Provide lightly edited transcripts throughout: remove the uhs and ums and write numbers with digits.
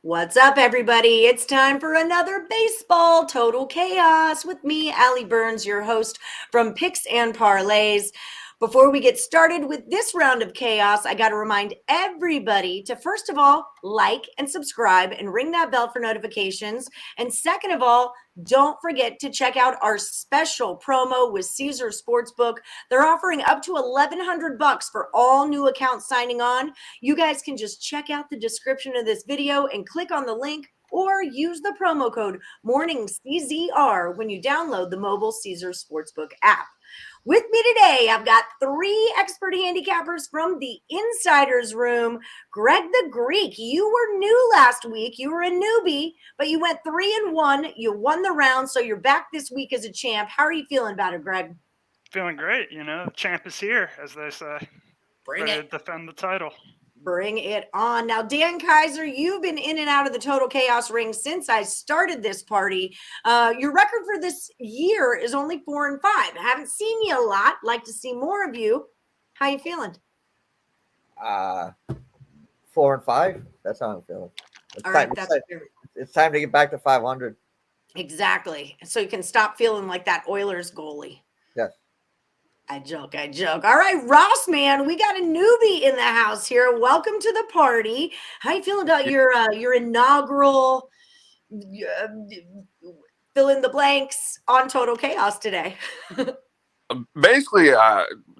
What's up, everybody? It's time for another baseball total chaos with me, Ali Burns, your host from Picks and Parlays. Before we get started with this round of chaos, I got to remind everybody to first of all, like and subscribe and ring that bell for notifications. And second of all, don't forget to check out our special promo with Caesar Sportsbook. They're offering up to $1,100 for all new accounts signing on. You guys can just check out the description of this video and click on the link or use the promo code MORNINGCZR when you download the mobile Caesar Sportsbook app. With me today, I've got three expert handicappers from the Insiders Room. Greg the Greek, you were new last week. You were a newbie, but you went 3-1. You won the round, so you're back this week as a champ. How are you feeling about it, Greg? Feeling great, the champ is here, as they say. Bring Ready it. to defend the title. Bring it on. Now, Dan Kaiser, you've been in and out of the Total Chaos ring since I started this party. Your record for this year is only 4-5. I haven't seen you a lot. Like to see more of you. How you feeling? 4-5. That's how I'm feeling. All right, that's It's time to get back to 500. Exactly. So you can stop feeling like that Oilers goalie. Yes. I joke. All right, Rossman, we got a newbie in the house here. Welcome to the party. How you feeling about your inaugural fill in the blanks on Total Chaos today? Basically,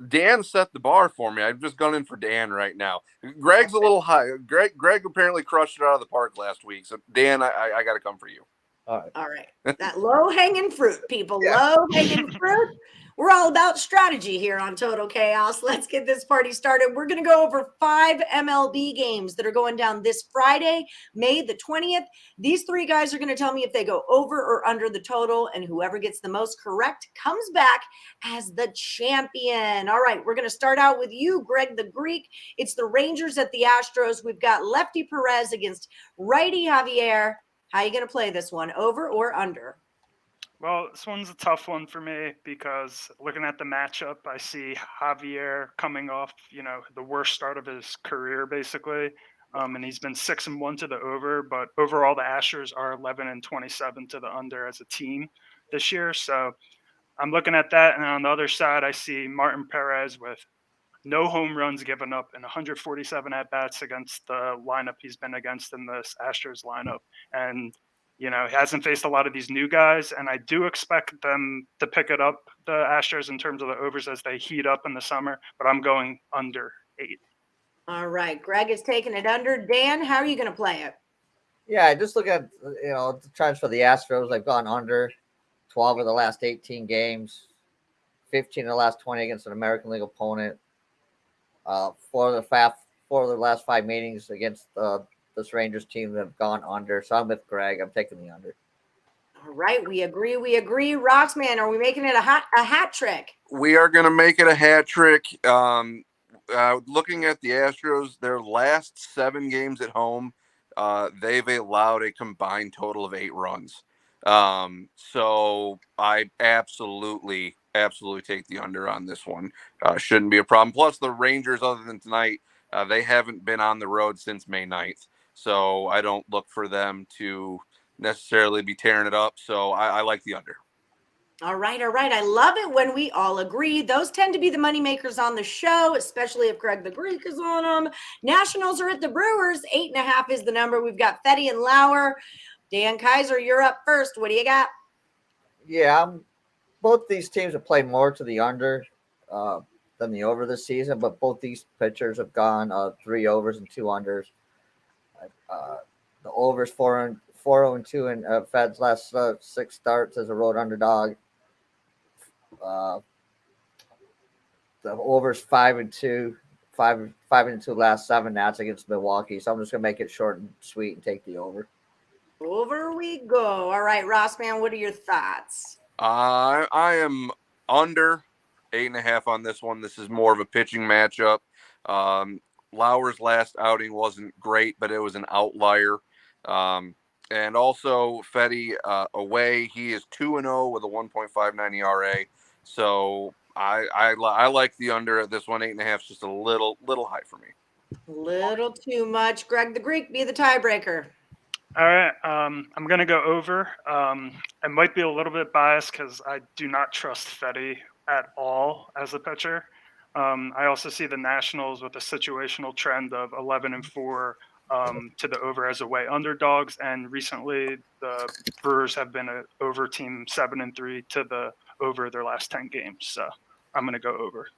Dan set the bar for me. I've just gone in for Dan right now. Greg's a little high. Greg apparently crushed it out of the park last week. So Dan, I got to come for you. All right. That low-hanging fruit, people. Yeah. Low-hanging fruit. We're all about strategy here on Total Chaos. Let's get this party started. We're going to go over 5 MLB games that are going down this Friday, May the 20th. These three guys are going to tell me if they go over or under the total, and whoever gets the most correct comes back as the champion. All right, we're going to start out with you, Greg the Greek. It's the Rangers at the Astros. We've got lefty Perez against righty Javier. How are you going to play this one, over or under? Well, this one's a tough one for me because looking at the matchup, I see Javier coming off, the worst start of his career, basically. And he's been 6-1 to the over, but overall the Astros are 11-27 to the under as a team this year. So I'm looking at that. And on the other side, I see Martin Perez with no home runs given up and 147 at bats against the lineup he's been against in this Astros lineup. And, he hasn't faced a lot of these new guys. And I do expect them to pick it up, the Astros, in terms of the overs as they heat up in the summer. But I'm going under 8. All right. Greg is taking it under. Dan, how are you going to play it? Yeah, just look at, the trends for the Astros. They've gone under 12 of the last 18 games, 15 of the last 20 against an American League opponent. 4 of the last 5 meetings against this Rangers team that have gone under. So I'm with Greg. I'm taking the under. All right, we agree. Rossman, are we making it a hat trick? We are going to make it a hat trick. Looking at the Astros, their last 7 games at home, they've allowed a combined total of 8 runs. So I absolutely take the under on this one. Shouldn't be a problem. Plus, the Rangers, other than tonight, they haven't been on the road since May 9th. So I don't look for them to necessarily be tearing it up. So I like the under. All right. I love it when we all agree. Those tend to be the money makers on the show, especially if Greg the Greek is on them. Nationals are at the Brewers. 8.5 is the number. We've got Fetty and Lauer. Dan Kaiser, you're up first. What do you got? Yeah, both these teams have played more to the under than the over this season, but both these pitchers have gone 3 overs and 2 unders. The overs 4-2 in Fed's last 6 starts as a road underdog. The overs 5-2 last 7 nats against Milwaukee. So I'm just gonna make it short and sweet and take the over. Over we go. All right, Rossman, what are your thoughts? I am under 8.5 on this one. This is more of a pitching matchup. Lauer's last outing wasn't great, but it was an outlier. And also Fetty away, he is 2-0 with a 1.59 ERA. So I like the under at this one. 8.5 is just a little high for me. Little too much. Greg the Greek, be the tiebreaker. All right. I'm going to go over. I might be a little bit biased because I do not trust Fetty at all as a pitcher. I also see the Nationals with a situational trend of 11-4 to the over as away underdogs, and recently the Brewers have been an over team 7-3 to the over their last 10 games. So I'm going to go over.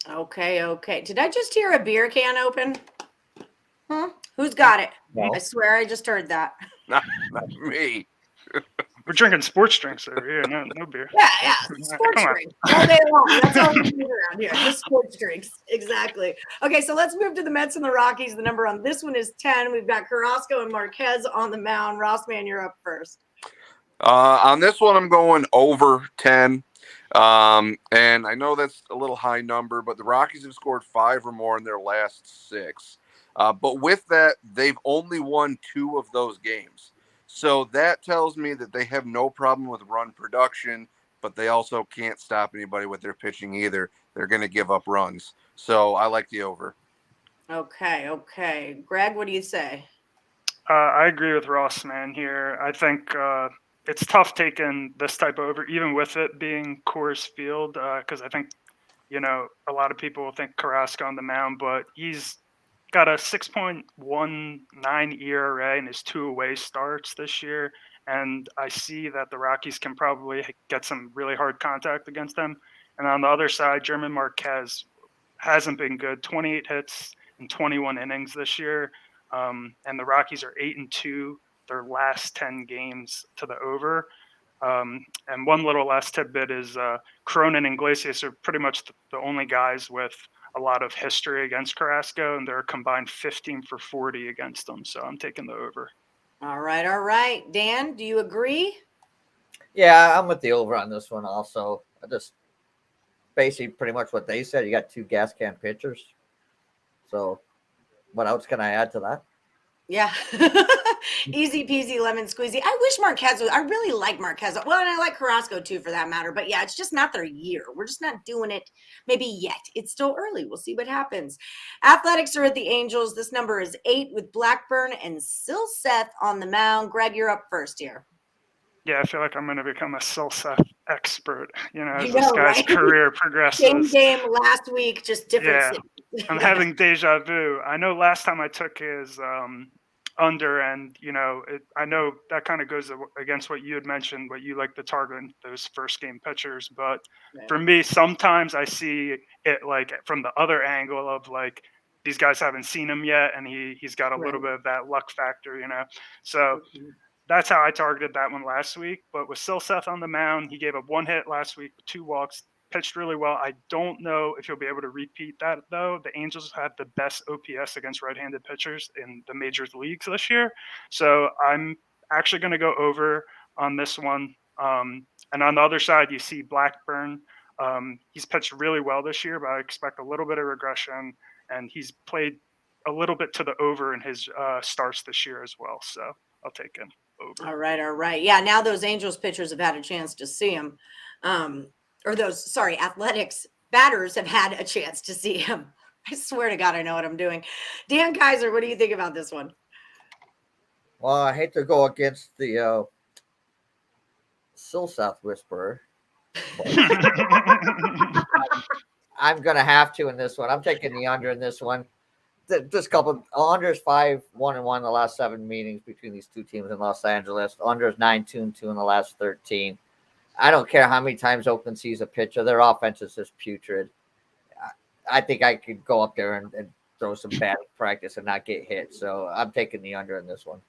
Okay. Did I just hear a beer can open? Who's got it? No. I swear I just heard that. Not me. We're drinking sports drinks over here, no beer. Yeah. Sports Come on. drinks all day long. That's all we do around here. Just sports drinks. Exactly. Okay, so let's move to the Mets and the Rockies. The number on this one is 10. We've got Carrasco and Marquez on the mound. Rossman, you're up first. On this one, I'm going over 10. And I know that's a little high number, but the Rockies have scored 5 or more in their last 6. But with that, they've only won 2 of those games. So that tells me that they have no problem with run production, but they also can't stop anybody with their pitching either. They're going to give up runs. So I like the over. Okay. Greg, what do you say? I agree with Ross, man, here. I think it's tough taking this type of over, even with it being Coors Field, because I think, a lot of people will think Carrasco on the mound, but he's got a 6.19 ERA in his 2 away starts this year. And I see that the Rockies can probably get some really hard contact against them. And on the other side, German Marquez hasn't been good. 28 hits in 21 innings this year. And the Rockies are 8-2 their last 10 games to the over. And one little last tidbit is Cronin and Iglesias are pretty much the only guys with a lot of history against Carrasco, and they're combined 15 for 40 against them. So I'm taking the over. All right. Dan, do you agree? Yeah, I'm with the over on this one also. I just basically pretty much what they said. You got 2 gas can pitchers. So what else can I add to that? Yeah. Easy peasy lemon squeezy. I wish Marquez I really like Marquez. Well, and I like Carrasco too for that matter. But yeah, it's just not their year. We're just not doing it maybe yet. It's still early. We'll see what happens. Athletics are at the Angels. This number is 8 with Blackburn and Silseth on the mound. Greg, you're up first here. Yeah, I feel like I'm going to become a Silseth expert, as this guy's career progresses. Same game last week, just different. Yeah, I'm having deja vu. I know last time I took his under, and I know that kind of goes against what you had mentioned, what you like to target those first game pitchers. But for me, sometimes I see it like from the other angle of like these guys haven't seen him yet, and he's got a little bit of that luck factor, So that's how I targeted that one last week. But with Silseth on the mound, he gave up 1 hit last week with 2 walks. Pitched really well. I don't know if he'll be able to repeat that, though. The Angels have the best OPS against right-handed pitchers in the major leagues this year. So I'm actually going to go over on this one. And on the other side, you see Blackburn. He's pitched really well this year, but I expect a little bit of regression. And he's played a little bit to the over in his starts this year as well. So I'll take him over. All right. Yeah, now those Angels pitchers have had a chance to see him. Athletics batters have had a chance to see him. I swear to God, I know what I'm doing. Dan Kaiser, what do you think about this one? Well, I hate to go against the Silseth whisperer. I'm going to have to in this one. I'm taking the under in this one. This couple unders 5-1-1 in the last 7 meetings between these 2 teams in Los Angeles. Unders 9-2-2 in the last 13. I don't care how many times Oakland sees a pitcher. Their offense is just putrid. I think I could go up there and throw some bad practice and not get hit. So I'm taking the under in this one.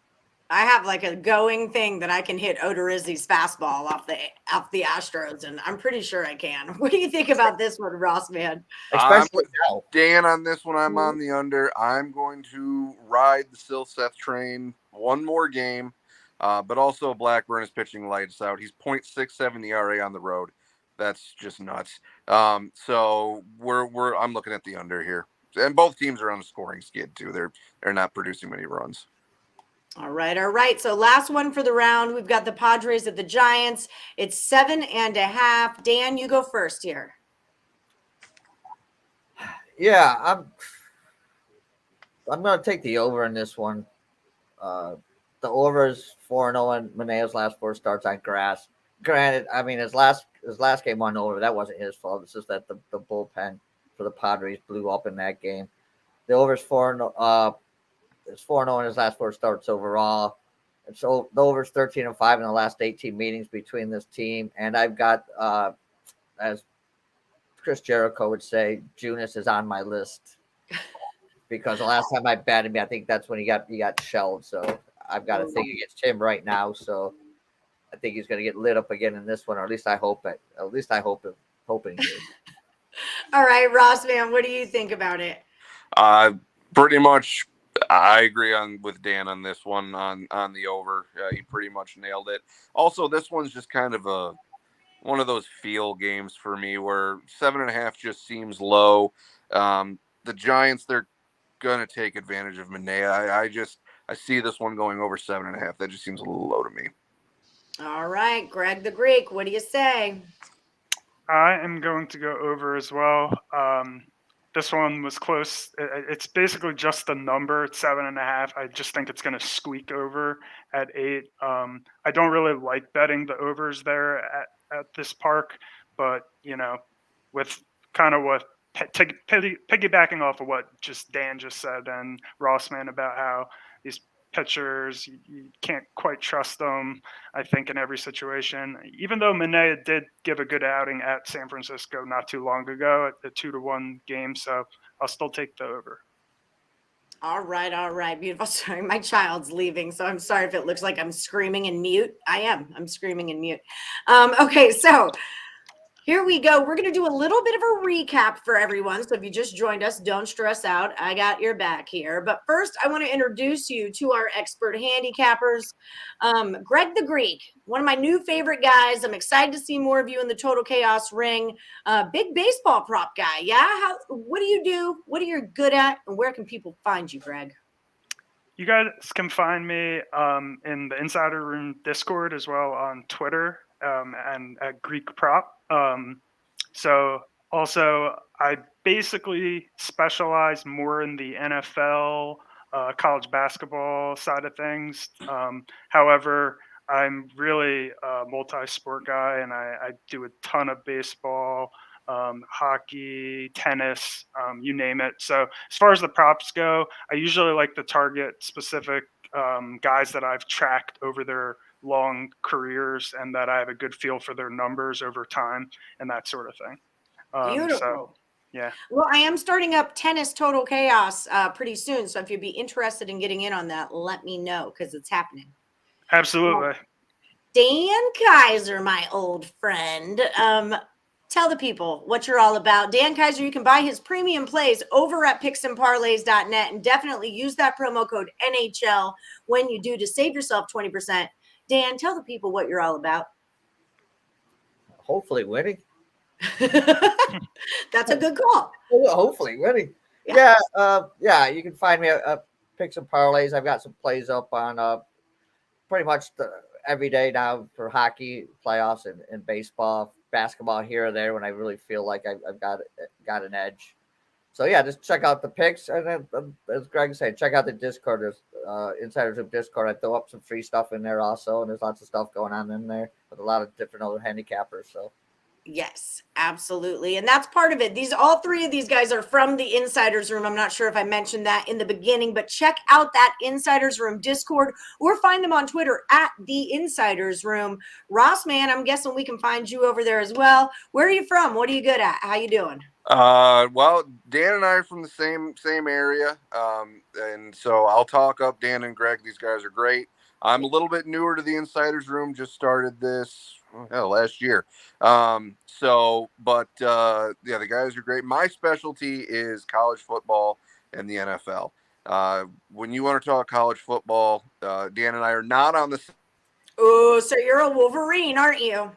I have like a going thing that I can hit Odorizzi's fastball off the Astros, and I'm pretty sure I can. What do you think about this one, Ross, man? Especially now. Dan on this one. I'm on the under. I'm going to ride the Silseth train one more game, but also Blackburn is pitching lights out. He's .67 ERA on the road. That's just nuts. So I'm looking at the under here, and both teams are on a scoring skid too. They're not producing many runs. All right. So last one for the round. We've got the Padres at the Giants. It's 7.5. Dan, you go first here. Yeah, I'm going to take the over in this one. the over is 4-0 in Maneo's last 4 starts on grass. Granted, I mean his last game on over, that wasn't his fault. It's just that the bullpen for the Padres blew up in that game. The over is 4-0. It's 4-0 in his last 4 starts overall. And so the over is 13-5 in the last 18 meetings between this team. And I've got, as Chris Jericho would say, Junis is on my list because the last time I batted me, I think that's when he got shelled. So I've got a thing against him right now. So I think he's going to get lit up again in this one, or at least I hope it. At least I hope hoping he is. All right, Rossman, what do you think about it? Pretty much, I agree with Dan on this one on the over. He pretty much nailed it. Also, this one's just kind of one of those feel games for me where 7.5 just seems low. The Giants, they're gonna take advantage of Manea. I see this one going over 7.5. That just seems a little low to me. All right, Greg the Greek, what do you say? I am going to go over as well. This one was close. It's basically just a number. It's 7.5. I just think it's going to squeak over at 8. I don't really like betting the overs there at this park, but with kind of what piggybacking off of what just Dan just said and Rossman about how these pitchers, you can't quite trust them, I think, in every situation. Even though Manea did give a good outing at San Francisco not too long ago at the 2-1 game, so I'll still take the over. All right. Beautiful. Sorry, my child's leaving, so I'm sorry if it looks like I'm screaming in mute. I'm screaming in mute. Okay, so here we go. We're going to do a little bit of a recap for everyone. So if you just joined us, don't stress out. I got your back here. But first, I want to introduce you to our expert handicappers. Greg the Greek, one of my new favorite guys. I'm excited to see more of you in the Total Chaos ring. Big baseball prop guy. Yeah? What do you do? What are you good at? And where can people find you, Greg? You guys can find me in the Insider Room Discord as well on Twitter and at Greek Prop. So also, I basically specialize more in the NFL, college basketball side of things. However, I'm really a multi-sport guy, and I do a ton of baseball, hockey, tennis, you name it. So as far as the props go, I usually like to target specific guys that I've tracked over their long careers and that I have a good feel for their numbers over time and that sort of thing. Beautiful. So, yeah. Well, I am starting up tennis Total Chaos pretty soon. So if you'd be interested in getting in on that, let me know because it's happening. Absolutely. Dan Kaiser, my old friend. Tell the people what you're all about. Dan Kaiser, you can buy his premium plays over at picksandparlays.net and definitely use that promo code NHL when you do to save yourself 20%. Dan, tell the people what you're all about. Hopefully winning. That's a good call. Hopefully winning. Yeah. You can find me at Picks and Parlays. I've got some plays up on pretty much every day now for hockey, playoffs, and baseball, basketball here or there when I really feel like I've got an edge. So yeah, just check out the picks, and then as Greg said, check out the Discord. There's Insiders of Discord. I throw up some free stuff in there also, and there's lots of stuff going on in there with a lot of different other handicappers. So. Yes, absolutely. And that's part of it. All 3 of these guys are from the Insiders Room. I'm not sure if I mentioned that in the beginning, but check out that Insiders Room Discord or find them on Twitter at the Insiders Room. Rossman, I'm guessing we can find you over there as well. Where are you from? What are you good at? How you doing? Well, Dan and I are from the same area. And so I'll talk up Dan and Greg. These guys are great. I'm a little bit newer to the Insiders Room. Just started this last year. The guys are great. My specialty is college football and the NFL. When you want to talk college football, Dan and I are not on the. Oh, so you're a Wolverine, aren't you?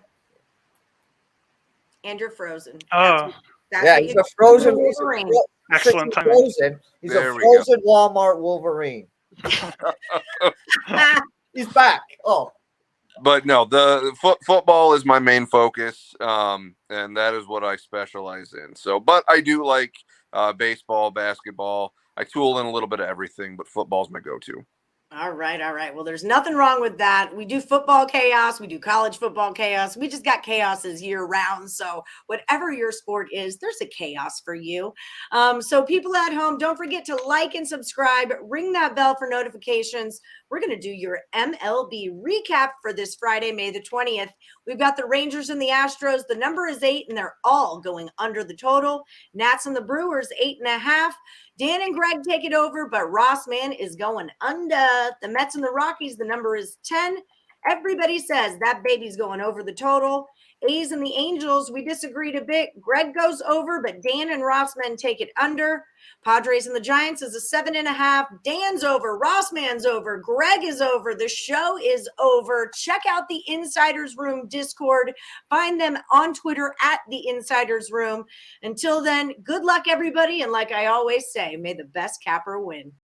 And you're frozen. He's a frozen Wolverine. Excellent time. He's a frozen Walmart Wolverine. He's back. Oh. But no, the football is my main focus, and that is what I specialize in. So, but I do like baseball, basketball. I tool in a little bit of everything, but football's my go-to. All right, all right. Well, there's nothing wrong with that. We do football chaos. We do college football chaos. We just got chaoses year round. So whatever your sport is, there's a chaos for you. So people at home, don't forget to like and subscribe. Ring that bell for notifications. We're going to do your MLB recap for this Friday, May the 20th. We've got the Rangers and the Astros. The number is 8, and they're all going under the total. Nats and the Brewers, 8.5. Dan and Greg take it over, but Rossman is going under. The Mets and the Rockies, the number is 10. Everybody says that baby's going over the total. A's and the Angels, we disagreed a bit. Greg goes over, but Dan and Rossman take it under. Padres and the Giants is a 7.5. Dan's over, Rossman's over, Greg is over. The show is over. Check out the Insiders Room Discord. Find them on Twitter at the Insiders Room. Until then, good luck, everybody. And like I always say, may the best capper win.